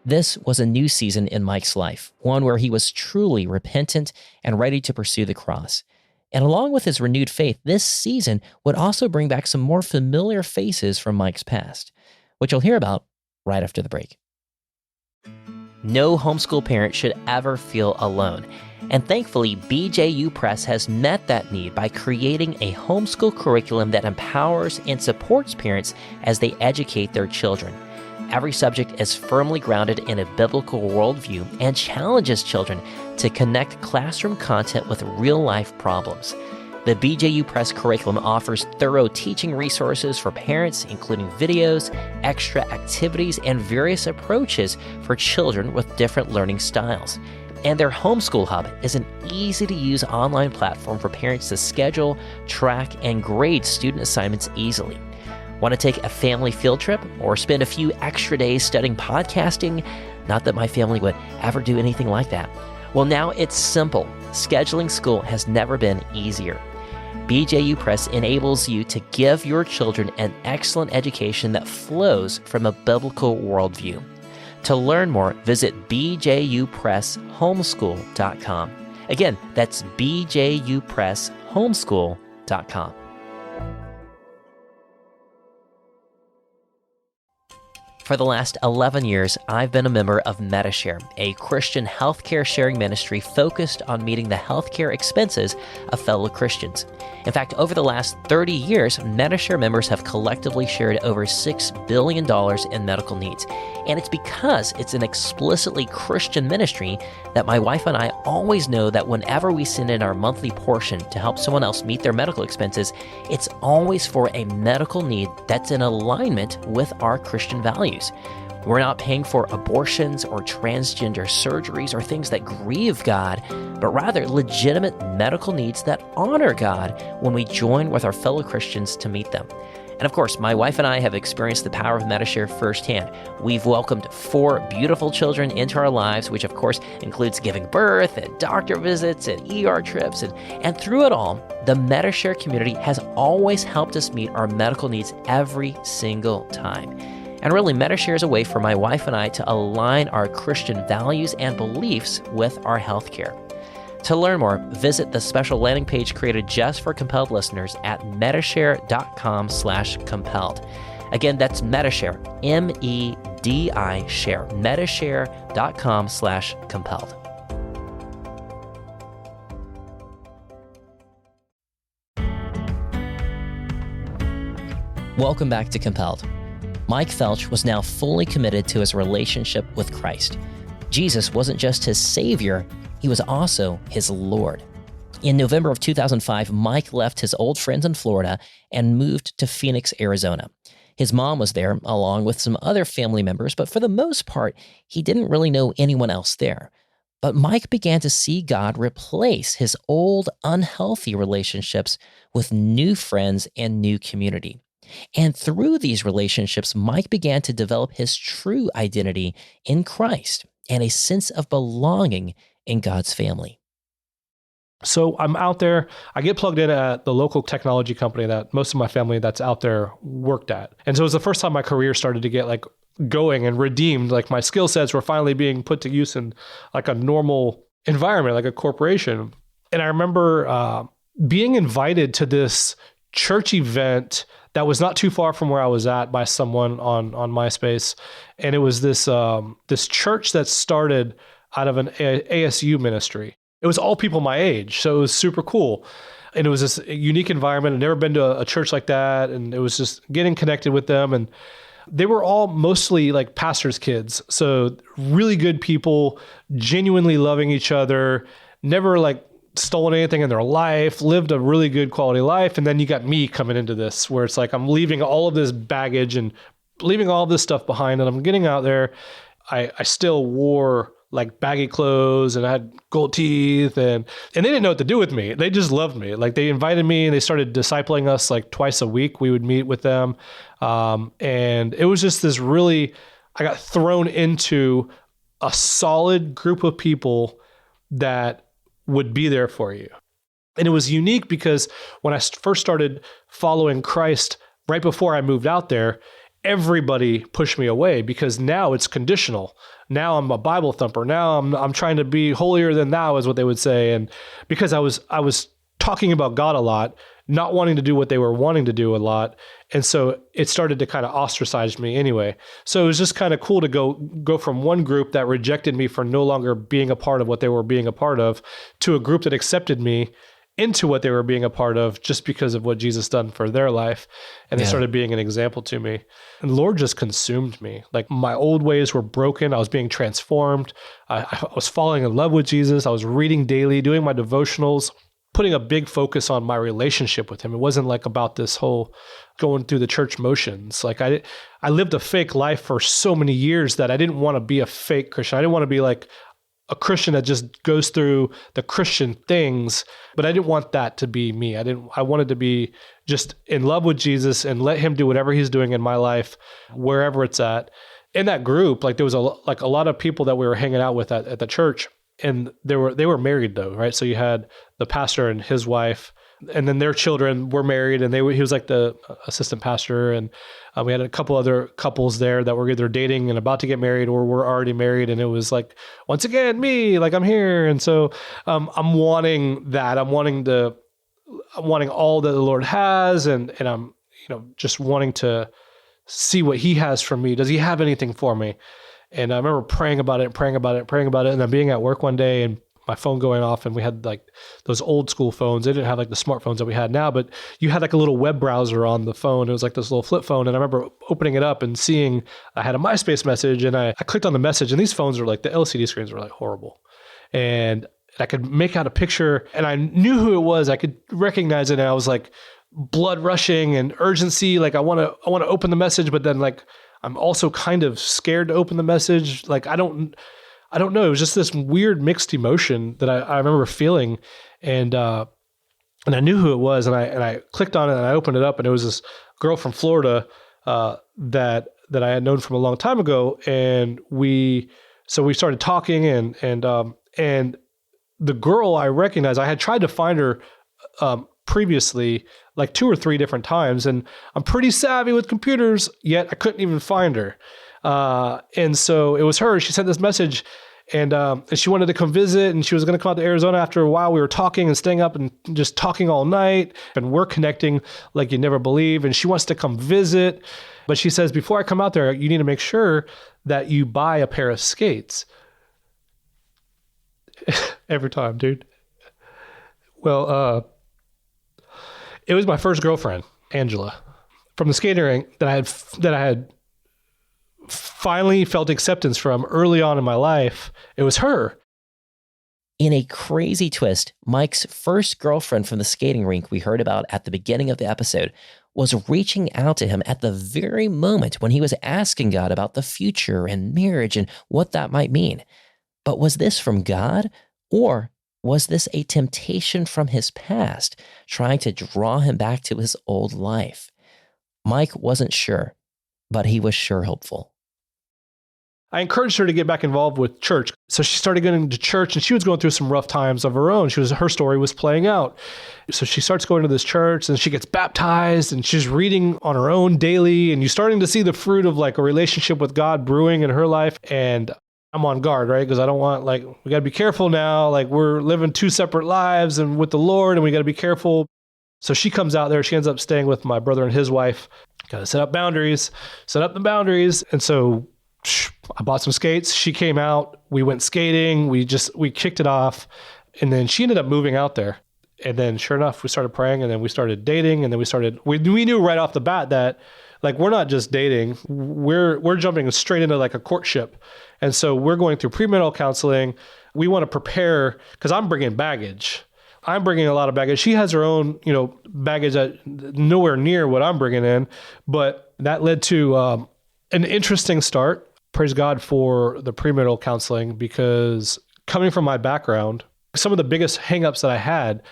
This was a new season in Mike's life, one where he was truly repentant and ready to pursue the cross. And along with his renewed faith, this season would also bring back some more familiar faces from Mike's past, which you'll hear about right after the break. No homeschool parent should ever feel alone. And thankfully, BJU Press has met that need by creating a homeschool curriculum that empowers and supports parents as they educate their children. Every subject is firmly grounded in a biblical worldview and challenges children to connect classroom content with real-life problems. The BJU Press curriculum offers thorough teaching resources for parents, including videos, extra activities, and various approaches for children with different learning styles. And their Homeschool Hub is an easy-to-use online platform for parents to schedule, track, and grade student assignments easily. Want to take a family field trip or spend a few extra days studying podcasting? Not that my family would ever do anything like that. Well, now it's simple. Scheduling school has never been easier. BJU Press enables you to give your children an excellent education that flows from a biblical worldview. To learn more, visit bjupresshomeschool.com. Again, that's bjupresshomeschool.com. For the last 11 years, I've been a member of MediShare, a Christian healthcare sharing ministry focused on meeting the healthcare expenses of fellow Christians. In fact, over the last 30 years, MediShare members have collectively shared over $6 billion in medical needs. And it's because it's an explicitly Christian ministry that my wife and I always know that whenever we send in our monthly portion to help someone else meet their medical expenses, it's always for a medical need that's in alignment with our Christian values. We're not paying for abortions or transgender surgeries or things that grieve God, but rather legitimate medical needs that honor God when we join with our fellow Christians to meet them. And of course, my wife and I have experienced the power of MediShare firsthand. We've welcomed 4 beautiful children into our lives, which of course includes giving birth and doctor visits and ER trips. And through it all, the MediShare community has always helped us meet our medical needs every single time. And really, MediShare is a way for my wife and I to align our Christian values and beliefs with our healthcare. To learn more, visit the special landing page created just for Compelled listeners at medishare.com/compelled. Again, that's MediShare, MEDI share, medishare.com/compelled. Welcome back to Compelled. Mike Felch was now fully committed to his relationship with Christ. Jesus wasn't just his Savior, he was also his Lord. In November of 2005, Mike left his old friends in Florida and moved to Phoenix, Arizona. His mom was there, along with some other family members, but for the most part, he didn't really know anyone else there. But Mike began to see God replace his old, unhealthy relationships with new friends and new community. And through these relationships, Mike began to develop his true identity in Christ and a sense of belonging in God's family. So I'm out there, I get plugged in at the local technology company that most of my family that's out there worked at. And so it was the first time my career started to get going and redeemed. My skill sets were finally being put to use in a normal environment, like a corporation. And I remember being invited to this church event that was not too far from where I was at by someone on MySpace. And it was this church that started out of an ASU ministry. It was all people my age, so it was super cool. And it was this unique environment. I'd never been to a church like that, and it was just getting connected with them. And they were all mostly pastors' kids, so really good people, genuinely loving each other, never stolen anything in their life, lived a really good quality life. And then you got me coming into this where it's I'm leaving all of this baggage and leaving all of this stuff behind, and I'm getting out there. I still wore baggy clothes and I had gold teeth and they didn't know what to do with me. They just loved me. They invited me and they started discipling us twice a week. We would meet with them. And it was just this I got thrown into a solid group of people that would be there for you. And it was unique because when I first started following Christ, right before I moved out there, everybody pushed me away because now it's conditional. Now I'm a Bible thumper. Now I'm trying to be holier than thou, is what they would say. And because I was talking about God a lot, not wanting to do what they were wanting to do a lot. And so it started to kind of ostracize me anyway. So it was just kind of cool to go from one group that rejected me for no longer being a part of what they were being a part of to a group that accepted me into what they were being a part of just because of what Jesus done for their life. And they started being an example to me. And the Lord just consumed me. Like my old ways were broken. I was being transformed. I was falling in love with Jesus. I was reading daily, doing my devotionals, putting a big focus on my relationship with him. It wasn't like about this whole going through the church motions. Like I lived a fake life for so many years that I didn't want to be a fake Christian. I didn't want to be like a Christian that just goes through the Christian things, but I didn't want that to be me. I wanted to be just in love with Jesus and let him do whatever he's doing in my life, wherever it's at. In that group, like there was a lot of people that we were hanging out with at the church, and they were married though, right? So you had the pastor and his wife, and then their children were married, and he was like the assistant pastor, and we had a couple other couples there that were either dating and about to get married or were already married, and it was like, once again, me, like I'm here. And so I'm wanting that. I'm wanting all that the Lord has, and I'm just wanting to see what he has for me. Does he have anything for me? And I remember praying about it, and then being at work one day and my phone going off, and we had like those old school phones. They didn't have like the smartphones that we had now, but you had like a little web browser on the phone. It was like this little flip phone. And I remember opening it up and seeing I had a MySpace message, and I clicked on the message, and these phones were like, the LCD screens were like horrible. And I could make out a picture, and I knew who it was. I could recognize it. And I was like blood rushing and urgency. Like I want to open the message, but then like, I'm also kind of scared to open the message. Like, I don't know. It was just this weird mixed emotion that I remember feeling. And I knew who it was, and I clicked on it, and I opened it up, and it was this girl from Florida that I had known from a long time ago. And we started talking, and the girl I recognized, I had tried to find her previously, like 2 or 3 different times, and I'm pretty savvy with computers, yet I couldn't even find her. And so it was her. She sent this message, and she wanted to come visit, and she was going to come out to Arizona after a while. We were talking and staying up and just talking all night, and we're connecting like you never believe. And she wants to come visit, but she says, before I come out there, you need to make sure that you buy a pair of skates. Every time, dude. Well, it was my first girlfriend, Angela, from the skating rink that I had finally felt acceptance from early on in my life. It was her. In a crazy twist, Mike's first girlfriend from the skating rink we heard about at the beginning of the episode was reaching out to him at the very moment when he was asking God about the future and marriage and what that might mean. But was this from God, or was this a temptation from his past, trying to draw him back to his old life? Mike wasn't sure, but he was sure hopeful. I encouraged her to get back involved with church. So she started going to church, and she was going through some rough times of her own. Her story was playing out. So she starts going to this church, and she gets baptized, and she's reading on her own daily, and you're starting to see the fruit of like a relationship with God brewing in her life. And I'm on guard, right? Because I don't want, like, we got to be careful now. Like, we're living 2 separate lives and with the Lord, and we got to be careful. So she comes out there. She ends up staying with my brother and his wife. Got to set up the boundaries. And so I bought some skates. She came out. We went skating. We kicked it off. And then she ended up moving out there. And then sure enough, we started praying, and then we started dating. And then we knew right off the bat that, like, we're not just dating. We're jumping straight into like a courtship. And so we're going through premarital counseling. We want to prepare, because I'm bringing baggage. I'm bringing a lot of baggage. She has her own, baggage that nowhere near what I'm bringing in. But that led to an interesting start. Praise God for the premarital counseling, because coming from my background, some of the biggest hangups that I had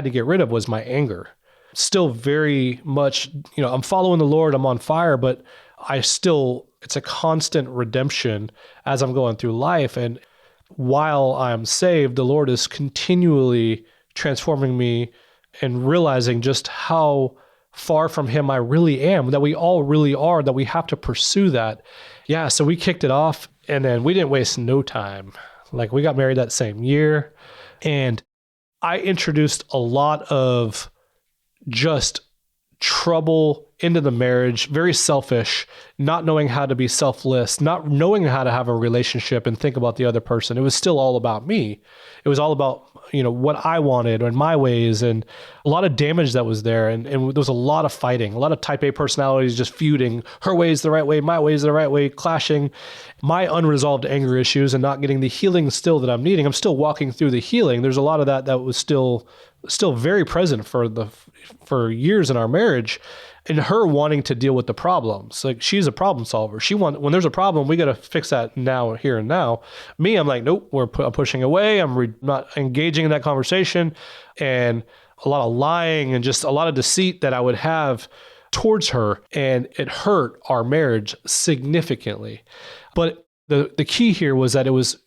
to get rid of was my anger. Still very much, I'm following the Lord, I'm on fire, but it's a constant redemption as I'm going through life. And while I'm saved, the Lord is continually transforming me and realizing just how far from him I really am, that we all really are, that we have to pursue that. Yeah, so we kicked it off, and then we didn't waste no time. Like, we got married that same year, and I introduced a lot of just trouble into the marriage, very selfish, not knowing how to be selfless, not knowing how to have a relationship and think about the other person. It was still all about me. It was all about, what I wanted and my ways, and a lot of damage that was there. And there was a lot of fighting, a lot of type A personalities just feuding, her ways the right way, my ways the right way, clashing, my unresolved anger issues and not getting the healing still that I'm needing. I'm still walking through the healing. There's a lot of that was still very present for years in our marriage, and her wanting to deal with the problems. Like, she's a problem solver. When there's a problem, we got to fix that now, here and now. Me, I'm like, nope, I'm pushing away. I'm not engaging in that conversation, and a lot of lying and just a lot of deceit that I would have towards her, and it hurt our marriage significantly. But the key here was that it was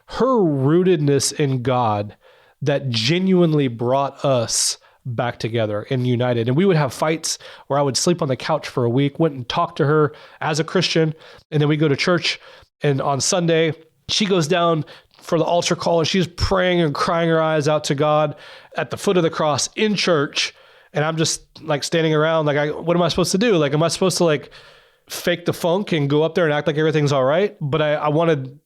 her rootedness in God that genuinely brought us back together and united. And we would have fights where I would sleep on the couch for a week, went and talked to her as a Christian. And then we go to church, and on Sunday, she goes down for the altar call and she's praying and crying her eyes out to God at the foot of the cross in church. And I'm just like standing around, like, what am I supposed to do? Like, am I supposed to like fake the funk and go up there and act like everything's all right? But I wanted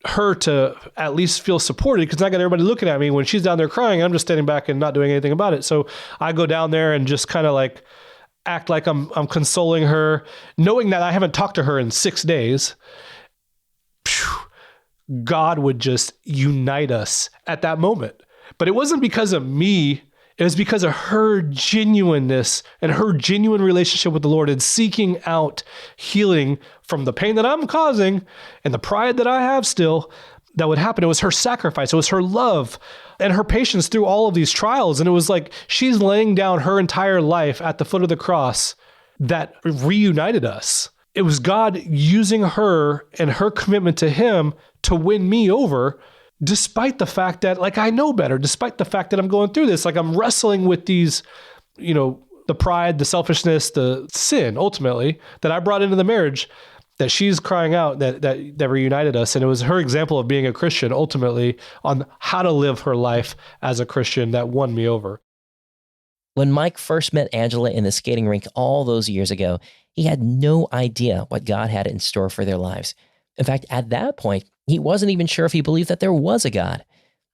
her to at least feel supported, because I got everybody looking at me when she's down there crying. I'm just standing back and not doing anything about it. So I go down there and just kind of like act like I'm consoling her, knowing that I haven't talked to her in 6 days. God would just unite us at that moment. But it wasn't because of me. It was because of her genuineness and her genuine relationship with the Lord and seeking out healing from the pain that I'm causing and the pride that I have still that would happen. It was her sacrifice. It was her love and her patience through all of these trials. And it was like she's laying down her entire life at the foot of the cross that reunited us. It was God using her and her commitment to him to win me over, despite the fact that, like, I know better, despite the fact that I'm going through this, like, I'm wrestling with these, the pride, the selfishness, the sin, ultimately, that I brought into the marriage, that she's crying out that reunited us. And it was her example of being a Christian, ultimately, on how to live her life as a Christian, that won me over. When Mike first met Angela in the skating rink all those years ago, he had no idea what God had in store for their lives. In fact, at that point, he wasn't even sure if he believed that there was a God.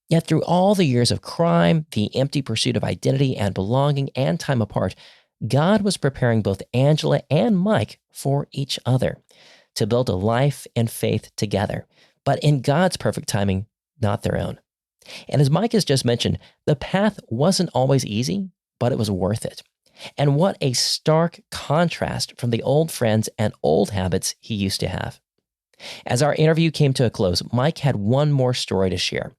Yet through all the years of crime, the empty pursuit of identity and belonging, and time apart, God was preparing both Angela and Mike for each other to build a life and faith together, but in God's perfect timing, not their own. And as Mike has just mentioned, the path wasn't always easy, but it was worth it. And what a stark contrast from the old friends and old habits he used to have. As our interview came to a close, Mike had one more story to share.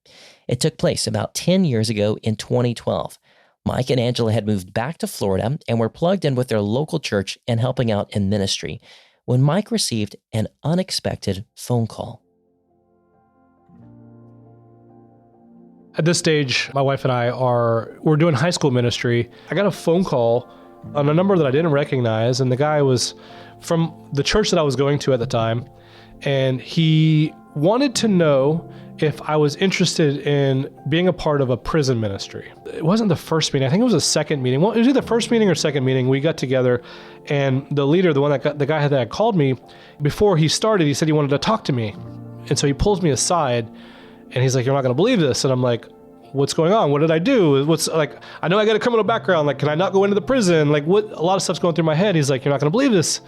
It took place about 10 years ago in 2012. Mike and Angela had moved back to Florida and were plugged in with their local church and helping out in ministry when Mike received an unexpected phone call. At this stage, my wife and I we're doing high school ministry. I got a phone call on a number that I didn't recognize, and the guy was from the church that I was going to at the time. And he wanted to know if I was interested in being a part of a prison ministry. It wasn't the first meeting. I think it was the second meeting. Well, it was either the first meeting or second meeting. We got together, and the leader, the guy that had called me, before he started, he said he wanted to talk to me. And so he pulls me aside, and he's like, "You're not going to believe this." And I'm like, "What's going on? What did I do? I know I got a criminal background. Like, can I not go into the prison? Like, what?" A lot of stuff's going through my head. He's like, "You're not going to believe this."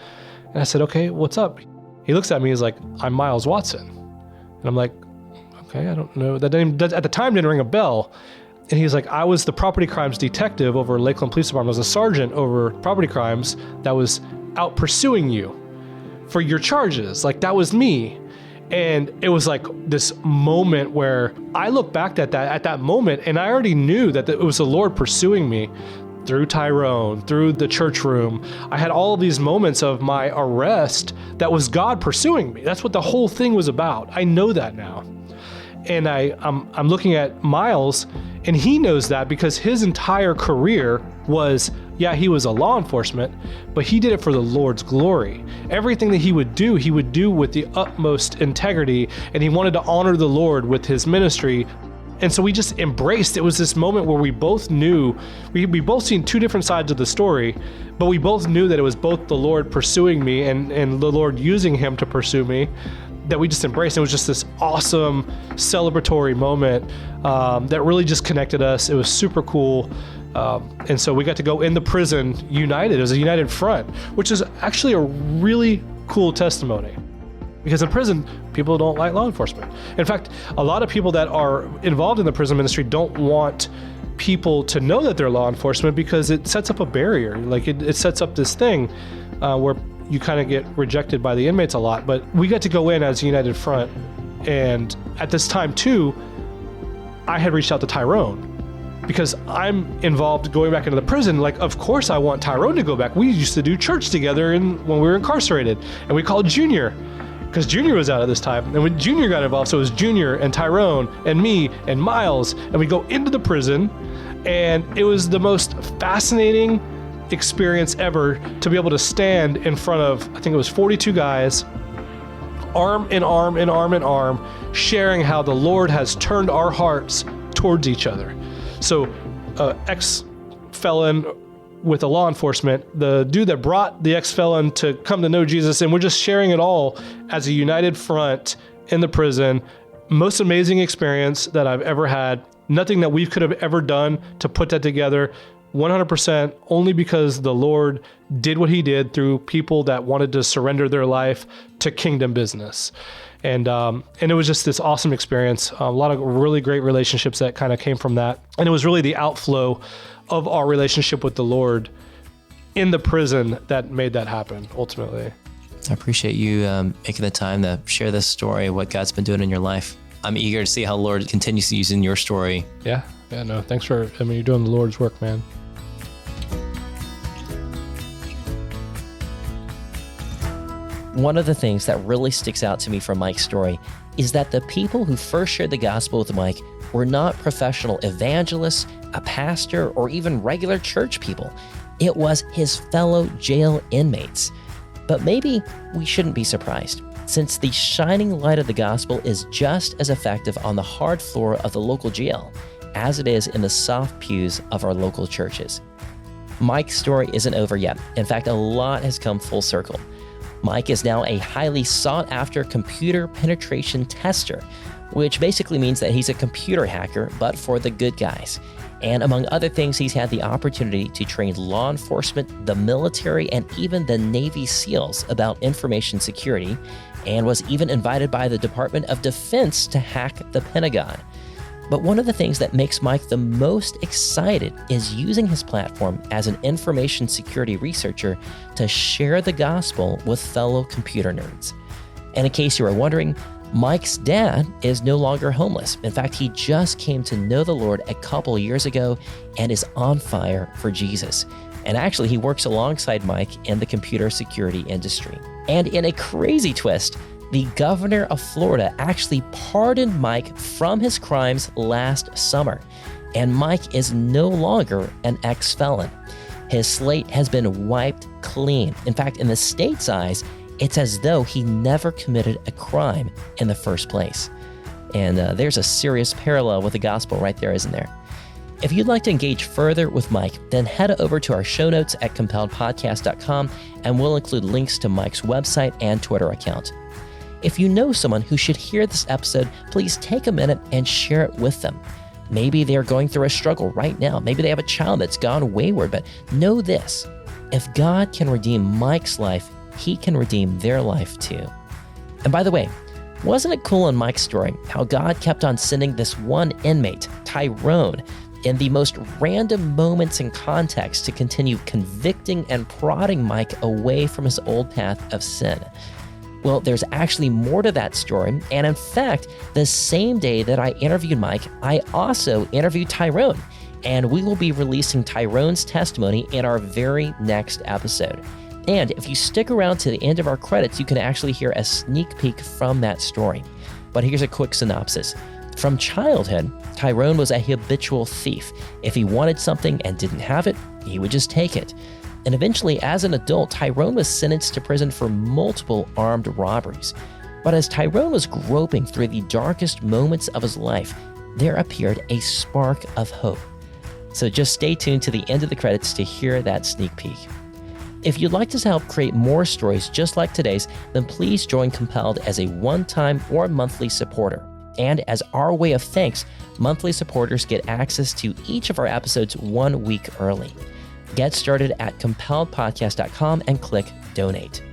And I said, "Okay, what's up?" He looks at me, he's like, "I'm Miles Watson." And I'm like, "Okay, I don't know." That name at the time didn't ring a bell. And he's like, "I was the property crimes detective over Lakeland Police Department. I was a sergeant over property crimes that was out pursuing you for your charges." Like, that was me. And it was like this moment where I look back at that moment, and I already knew that it was the Lord pursuing me through Tyrone, through the church room. I had all of these moments of my arrest that was God pursuing me. That's what the whole thing was about. I know that now. And I'm looking at Miles, and he knows that because his entire career was Yeah, he was a law enforcement, but he did it for the Lord's glory. Everything that he would do with the utmost integrity, and he wanted to honor the Lord with his ministry. And so we just embraced. It was this moment where we both knew, we both seen two different sides of the story, but we both knew that it was both the Lord pursuing me and the Lord using him to pursue me, that we just embraced. It was just this awesome celebratory moment that really just connected us. It was super cool. And so we got to go in the prison united. It was a united front, which is actually a really cool testimony. Because in prison, people don't like law enforcement. In fact, a lot of people that are involved in the prison ministry don't want people to know that they're law enforcement because it sets up a barrier. Like it sets up this thing where you kind of get rejected by the inmates a lot. But we got to go in as a united front. And at this time too, I had reached out to Tyrone because I'm involved going back into the prison. Like, of course I want Tyrone to go back. We used to do church together when we were incarcerated, and we called Junior, because Junior was out at this time. And when Junior got involved, so it was Junior and Tyrone and me and Miles, and we go into the prison, and it was the most fascinating experience ever to be able to stand in front of, I think it was 42 guys, arm in arm in arm in arm, sharing how the Lord has turned our hearts towards each other. So ex-felon with a law enforcement, the dude that brought the ex-felon to come to know Jesus, and we're just sharing it all as a united front in the prison. Most amazing experience that I've ever had. Nothing that we could have ever done to put that together. 100% only because the Lord did what he did through people that wanted to surrender their life to kingdom business. And it was just this awesome experience. A lot of really great relationships that kind of came from that. And it was really the outflow of our relationship with the Lord in the prison that made that happen, ultimately. I appreciate you making the time to share this story, what God's been doing in your life. I'm eager to see how the Lord continues to use in your story. Yeah, no, thanks you're doing the Lord's work, man. One of the things that really sticks out to me from Mike's story is that the people who first shared the gospel with Mike were not professional evangelists, a pastor, or even regular church people. It was his fellow jail inmates. But maybe we shouldn't be surprised, since the shining light of the gospel is just as effective on the hard floor of the local jail as it is in the soft pews of our local churches. Mike's story isn't over yet. In fact, a lot has come full circle. Mike is now a highly sought-after computer penetration tester, which basically means that he's a computer hacker, but for the good guys. And among other things, he's had the opportunity to train law enforcement, the military, and even the Navy SEALs about information security, and was even invited by the Department of Defense to hack the Pentagon. But one of the things that makes Mike the most excited is using his platform as an information security researcher to share the gospel with fellow computer nerds. And in case you are wondering, Mike's dad is no longer homeless. In fact, he just came to know the Lord a couple years ago and is on fire for Jesus. And actually, he works alongside Mike in the computer security industry. And in a crazy twist, the governor of Florida actually pardoned Mike from his crimes last summer, and Mike is no longer an ex-felon. His slate has been wiped clean. In fact, in the state's eyes, it's as though he never committed a crime in the first place. And there's a serious parallel with the gospel right there, isn't there? If you'd like to engage further with Mike, then head over to our show notes at compelledpodcast.com, and we'll include links to Mike's website and Twitter account. If you know someone who should hear this episode, please take a minute and share it with them. Maybe they're going through a struggle right now. Maybe they have a child that's gone wayward, but know this: if God can redeem Mike's life, he can redeem their life too. And by the way, wasn't it cool in Mike's story how God kept on sending this one inmate, Tyrone, in the most random moments and context to continue convicting and prodding Mike away from his old path of sin? Well, there's actually more to that story, and in fact, the same day that I interviewed Mike, I also interviewed Tyrone, and we will be releasing Tyrone's testimony in our very next episode. And if you stick around to the end of our credits, you can actually hear a sneak peek from that story. But here's a quick synopsis. From childhood, Tyrone was a habitual thief. If he wanted something and didn't have it, he would just take it. And eventually, as an adult, Tyrone was sentenced to prison for multiple armed robberies. But as Tyrone was groping through the darkest moments of his life, there appeared a spark of hope. So just stay tuned to the end of the credits to hear that sneak peek. If you'd like to help create more stories just like today's, then please join Compelled as a one-time or monthly supporter. And as our way of thanks, monthly supporters get access to each of our episodes 1 week early. Get started at compelledpodcast.com and click donate.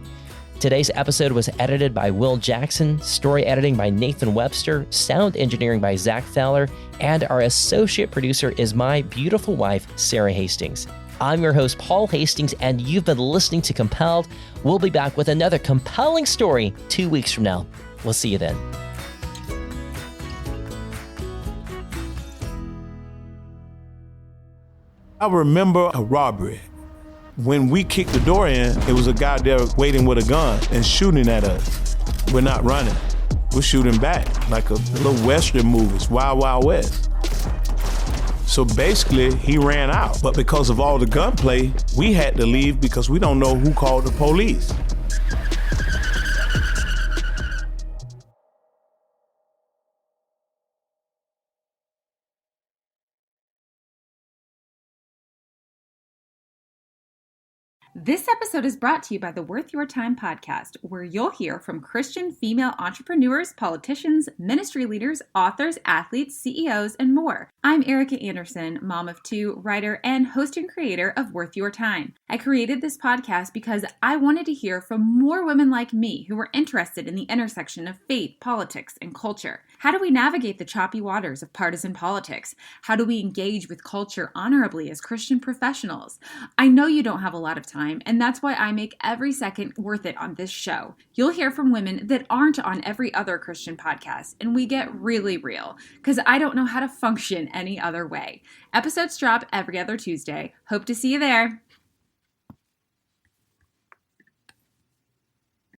Today's episode was edited by Will Jackson, story editing by Nathan Webster, sound engineering by Zach Fowler, and our associate producer is my beautiful wife, Sarah Hastings. I'm your host, Paul Hastings, and you've been listening to Compelled. We'll be back with another compelling story 2 weeks from now. We'll see you then. I remember a robbery. When we kicked the door in, it was a guy there waiting with a gun and shooting at us. We're not running. We're shooting back like a little Western movies, Wild Wild West. So basically, he ran out. But because of all the gunplay, we had to leave because we don't know who called the police. This episode is brought to you by the Worth Your Time podcast, where you'll hear from Christian female entrepreneurs, politicians, ministry leaders, authors, athletes, CEOs, and more. I'm Erica Anderson, mom of two, writer, and host and creator of Worth Your Time. I created this podcast because I wanted to hear from more women like me who were interested in the intersection of faith, politics, and culture. How do we navigate the choppy waters of partisan politics? How do we engage with culture honorably as Christian professionals? I know you don't have a lot of time, and that's why I make every second worth it on this show. You'll hear from women that aren't on every other Christian podcast, and we get really real, because I don't know how to function any other way. Episodes drop every other Tuesday. Hope to see you there.